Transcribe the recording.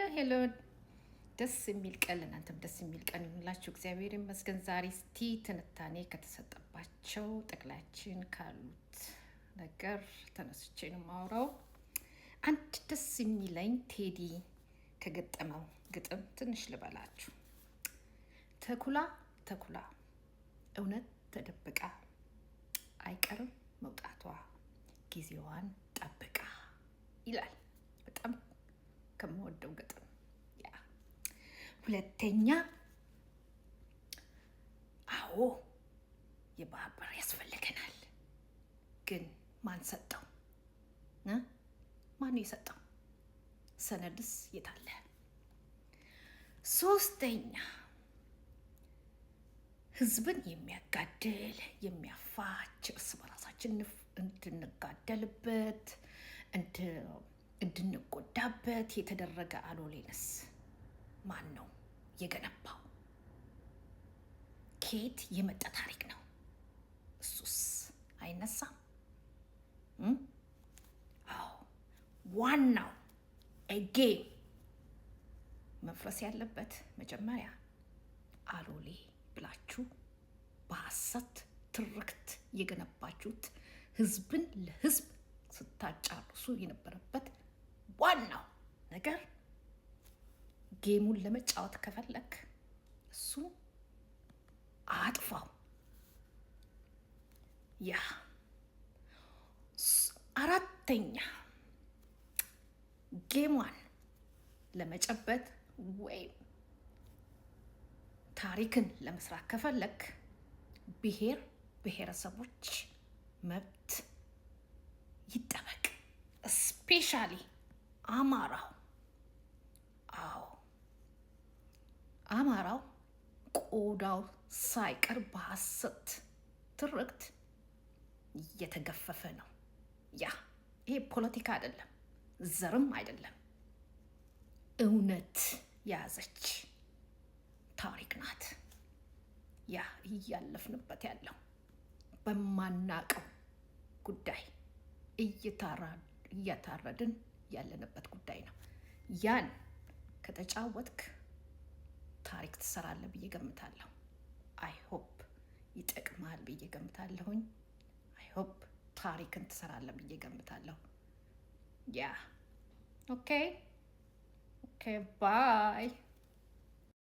ሄሎ ደስ የሚል ቀን ለእናንተም ደስ የሚል ቀን ይሁንላችሁ። እግዚአብሔር ይመስገን። ዛሬ እስቲ ትንታኔ ከተሰጠባቸው ጠቅላያችን ካሉት ነገር ተነስቼ ነው የማወራው። አንድ ደስ የሚለኝ ቴዲ ከገጠመው ግጥም ትንሽ ልበላችሁ። ተኩላ ተኩላ እውነት ተደብቃ አይቀርም መውጣቷ ጊዜዋን ጠብቃ ይላል። በጣም ከምወደው ግጥም። ያ ሁለተኛ፣ አዎ የባህር በር ያስፈልገናል፣ ግን ማን ሰጠው? ማን የሰጠው? ሰነድስ የታለ? ሶስተኛ፣ ህዝብን የሚያጋድል የሚያፋች እርስ በራሳችን እንድንጋደልበት እንድንጎዳበት የተደረገ አሎሌንስ ማን ነው የገነባው? ከየት የመጣ ታሪክ ነው? እሱስ አይነሳም? አዎ ዋናው ጌም መፍረስ ያለበት መጀመሪያ አሎሌ ብላችሁ በሐሰት ትርክት የገነባችሁት ህዝብን ለህዝብ ስታጫርሱ የነበረበት ዋናው ነገር ጌሙን ለመጫወት ከፈለክ እሱ አጥፋው። ያ አራተኛ፣ ጌሟን ለመጨበጥ ወይም ታሪክን ለመስራት ከፈለክ ብሔር ብሔረሰቦች መብት ይጠበቅ። ስፔሻሊ አማራው። አዎ አማራው ቆዳው ሳይቀር በሐሰት ትርክት እየተገፈፈ ነው። ያ ይሄ ፖለቲካ አይደለም፣ ዘርም አይደለም፣ እውነት የያዘች ታሪክ ናት። ያ እያለፍንበት ያለው በማናቀው ጉዳይ እየታረድን ያለንበት ጉዳይ ነው። ያን ከተጫወትክ ታሪክ ትሰራለህ ብዬ ገምታለሁ። አይሆፕ ይጠቅማል ብዬ ገምታለሁኝ። አይሆፕ ታሪክን ትሰራለህ ብዬ ገምታለሁ። ያ ኦኬ ባይ